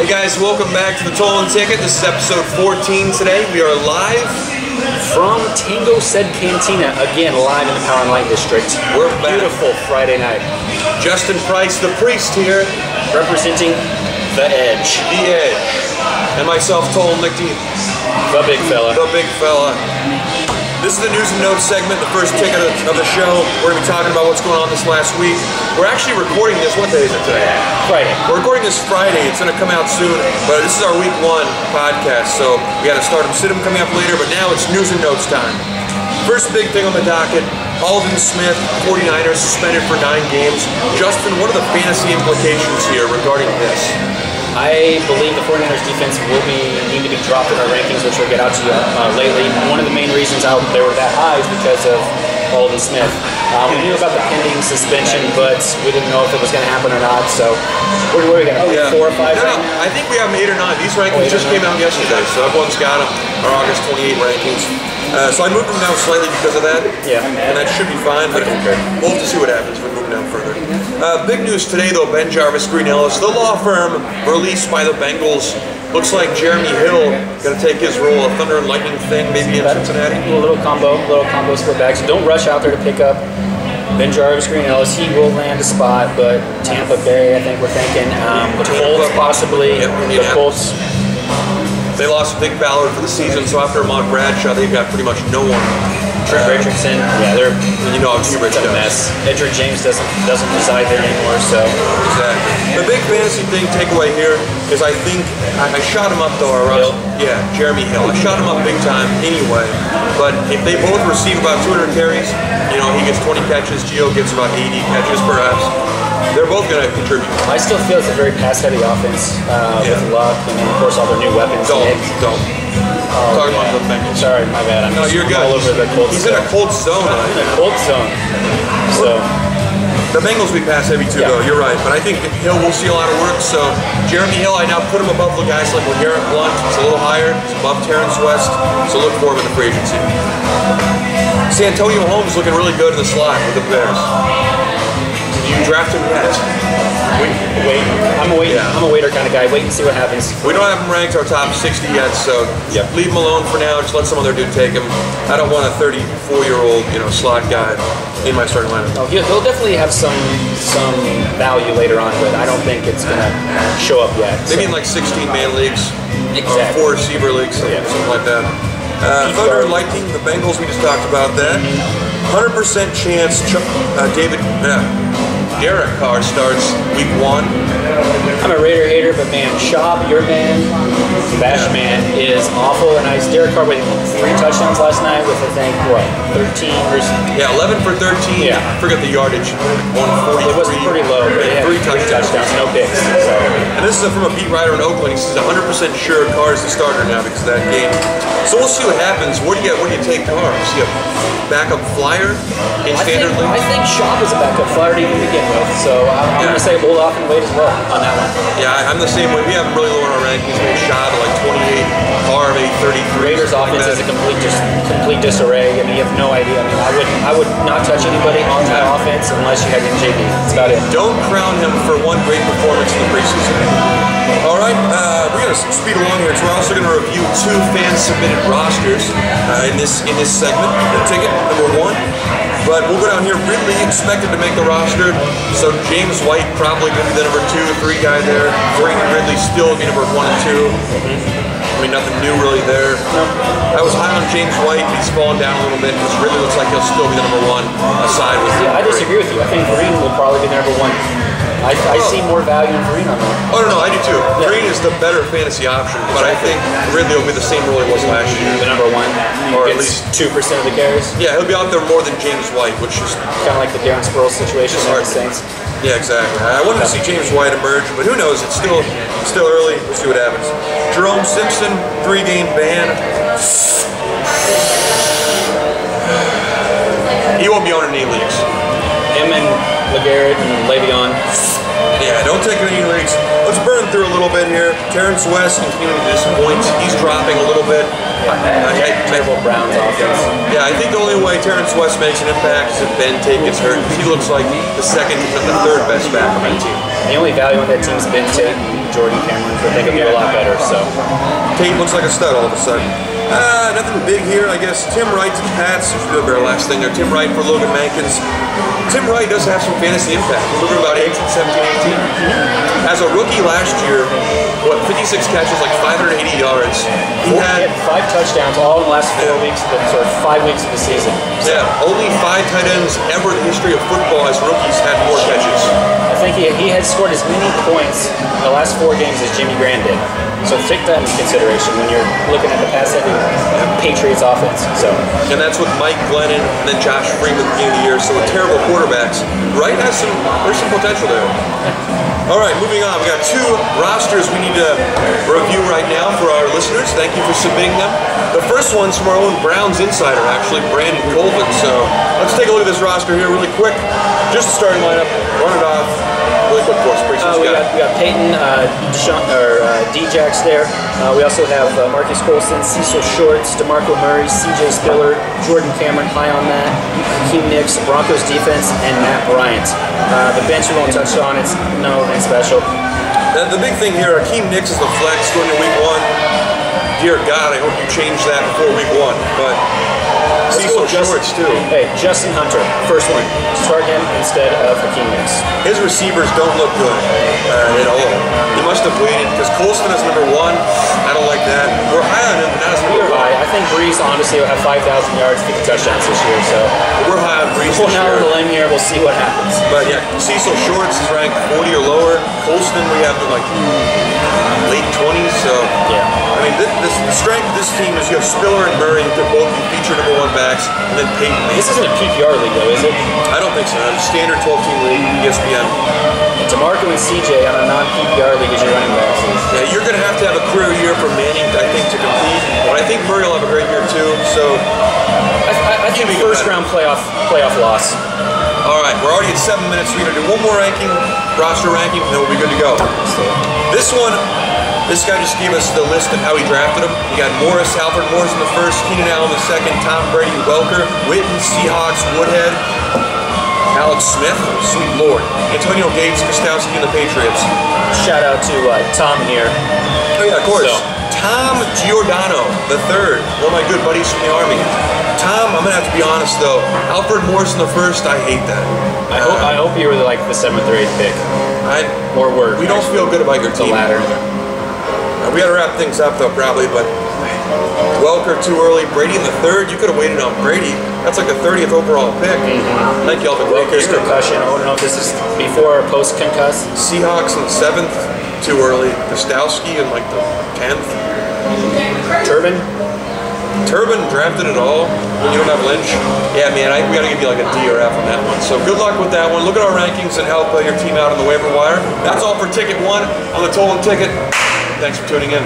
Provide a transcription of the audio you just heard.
Hey guys, welcome back to the Tolan Ticket. This is episode 14 today. We are live from Tango Said Cantina, again live in the Power and Light District. We're back. Beautiful Friday night. Justin Price, the priest here, representing the Edge. The Edge. And myself, Tolan McD. The big fella. The big fella. This is the news and notes segment, the first ticket of the show. We're going to be talking about what's going on this last week. We're actually recording this. What day is it today? Friday. We're recording this Friday. It's going to come out soon, but this is our week 1 podcast, so we got to start them. Sit them coming up later, but now it's news and notes time. First big thing on the docket, Aldon Smith, 49ers, suspended for 9 games. Justin, what are the fantasy implications here regarding this? I believe the 49ers defense will need to be dropped in our rankings, which we'll get out to you lately. One of the main reasons they were that high is because of Aldon Smith. We knew about the pending suspension, but we didn't know if it was going to happen or not. So, where are we going? 4 or 5 right now? I think we have them 8 or 9. These rankings just came out yesterday, so everyone's got them. Our August 28 rankings. So I moved them down slightly because of that. Yeah. And that should be fine, but we'll have to see what happens when we move down further. Big news today, though, Ben Jarvis, Green Ellis, the law firm released by the Bengals. Looks like Jeremy Hill going to take his role, a Thunder and Lightning thing, maybe in Cincinnati. A little combo split back. So don't rush out there to pick up Ben Jarvis, Green Ellis. He will land a spot, but Tampa Bay, I think we're thinking. The Colts possibly. Yep, the Colts. They lost Vic Ballard for the season, so after Ahmad Bradshaw, they've got pretty much no one. Trent Richardson, they're how T-Rich does. A mess. Edgerrin James doesn't reside there anymore, so. Exactly. The big fantasy thing takeaway here is I think I shot him up though. Yeah, Jeremy Hill. I shot him up big time anyway. But if they both receive about 200 carries, he gets 20 catches. Gio gets about 80 catches perhaps. They're both going to contribute. I still feel it's a very pass-heavy offense with Luck and then, of course, all their new weapons. Don't. Talking about the Bengals. Sorry, my bad. No, you're good. All over the Colts. He's in a Colts zone. In a Colts zone. So the Bengals will be pass-heavy too, though. You're right. But I think Hill will see a lot of work. So Jeremy Hill, I now put him above the guys like LeGarrette Blount. He's a little higher. He's above Terrence West. So look for him in the free agency. Santonio Holmes looking really good in the slot with the Bears. You draft him yet? Wait. I'm a waiter kind of guy. Wait and see what happens. We don't have him ranked our top 60 yet, so leave him alone for now. Just let some other dude take him. I don't want a 34-year-old, slot guy in my starting lineup. No, he'll definitely have some value later on, but I don't think it's gonna show up yet. Maybe in like 16-man leagues, exactly. 4 receiver leagues, something like that. Thunder and Lightning, the Bengals. We just talked about that. 100% chance. Derek Carr starts week 1. I'm a Raider hater, but man, Schaub, your man, Bash man, is awful. And Derek Carr with 3 touchdowns last night with, I think, 13 versus... Yeah, 11 for 13. Yeah. I forget the yardage. 143. It wasn't pretty low, but he had 3 touchdowns, no picks. So. And this is from a beat writer in Oakland. He says 100% sure Carr is the starter now because of that game. So we'll see what happens. Where do you take Carr? Is he a backup flyer in standard league? I think Schaub is a backup flyer to even begin with. So I'm going to say hold off and wait as well on that one. Yeah, I'm the same way. We have him really low in our rankings. Maybe Schaub at like 28, Carr maybe 33. Raiders offense is a complete disarray. I mean, you have no idea. I mean, I would not touch anybody on that offense unless you had MJD. That's about it. Don't crown him for one great performance in the preseason. All right, we're going to speed along here. So we're also going to review 2 fan-submitted rosters in this segment. The ticket, number 1. But we'll go down here. Ridley expected to make the roster. So James White probably going to be the number 2, 3 guy there. Brandon Ridley still be number 1 and 2. I mean, nothing new really there. I was high on James White. He's fallen down a little bit because Ridley looks like he'll still be the number 1 aside with I disagree with you. I think Green will probably be the number 1. I see more value in Green on that. Oh, no, I do too. Yeah. Green is the better fantasy option, but I think Ridley will be the same role he was last year. The number 1. Or at least 2% of the carries. Yeah, he'll be out there more than James White, which is kind of like the Darren Sproles situation with the Saints. Yeah, exactly. I wanted to see James White emerge, but who knows? It's still early. We'll see what happens. Jerome Simpson, 3-game ban. He won't be on any leagues. Him and LeGarrette and Le'Veon. Yeah, don't take any leagues. Let's burn through a little bit here. Terrence West continuing to disappoint. He's dropping a little bit. Terrible Browns offense. Yeah, I think the only way Terrence West makes an impact is if Ben Tate gets hurt. He looks like the second, if not the third best back on that team. The only value on that team is Ben Tate and Jordan Cameron, but they could do a lot better. So Tate looks like a stud all of a sudden. Nothing big here, I guess. Tim Wright to the Pats. Should be our last thing there. Tim Wright for Logan Mankins. Tim Wright does have some fantasy impact. He's looking about 18, 17, 18. As a rookie last year, 56 catches, like 580 yards. He had 5 touchdowns all in the last 4 weeks of the, or 5 weeks of the season. So. Yeah, only 5 tight ends ever in the history of football as rookies had more catches. I think he had scored as many points in the last 4 games as Jimmy Graham did. So take that into consideration when you're looking at the pass-heavy Patriots offense. So, and that's with Mike Glennon and then Josh Freeman at the beginning of the year. So with terrible quarterbacks, Wright has there's some potential there. All right, moving on. We got 2 rosters we need to review right now for our listeners. Thank you for submitting them. The first one's from our own Browns insider, actually, Brandon Colvin. So let's take a look at this roster here really quick. Just the starting lineup. Run it off. Really quick for us. We got Peyton, D-Jax there. We also have Marcus Colston, Cecil Shorts, DeMarco Murray, CJ Spiller, Jordan Cameron high on that, Hakeem Nicks, Broncos defense, and Matt Bryant. The bench we won't touch on. It's nothing special. The big thing here, Hakeem Nicks is the flex going to week 1. Dear God, I hope you change that before week 1. But Cecil Shorts too. Hey, Justin Hunter, first one. Start him instead of Hakeem Nicks. His receivers don't look good at all. He must have waited because Colston is number 1. I don't like that. We're high on him, but not as number 1. I think Breeze honestly will have 5,000 yards, 50 touchdowns this year. So we're high on Breeze. Well, now on the limb here, we'll see what happens. But yeah, Cecil Shorts is ranked 40 or lower. Colston we have in like late 20s. So yeah. I mean, the strength of this team is you have Spiller and Murray who could both be featured number 1 backs, and then Peyton. This isn't a PPR league though, is it? I don't think so. It's a standard 12-team league, ESPN. And DeMarco and CJ on a non-PPR league as your running backs. Yeah, you're going to have a career year for Manning, I think, to compete. But I think Murray will have a great year too. So I think first-round playoff loss. All right, we're already at 7 minutes. We're going to do one more roster ranking, and then we'll be good to go. This one. This guy just gave us the list of how he drafted him. You got Morris, Alfred Morris in the first, Keenan Allen in the second, Tom Brady, Welker, Witten, Seahawks, Woodhead, Alex Smith, sweet lord, Antonio Gates, Kostowski, and the Patriots. Shout out to Tom here. Oh yeah, of course. So. Tom Giordano III, one of my good buddies from the Army. Tom, I'm gonna have to be honest though. Alfred Morris in the first, I hate that. I hope you were like the 7th or 8th pick. We don't feel good about your team. The latter. We got to wrap things up though, probably, but Welker too early. Brady in the 3rd. You could have waited on Brady. That's like the 30th overall pick. Thank you all for Welker's concussion. I don't know if this is before or post concuss. Seahawks in the 7th. Too early. Kostowski in like the 10th. Turbin drafted it all when you don't have Lynch. Yeah, man, we got to give you like a D or F on that one. So good luck with that one. Look at our rankings and help your team out on the waiver wire. That's all for Ticket 1 on the Tolan Ticket. Thanks for tuning in.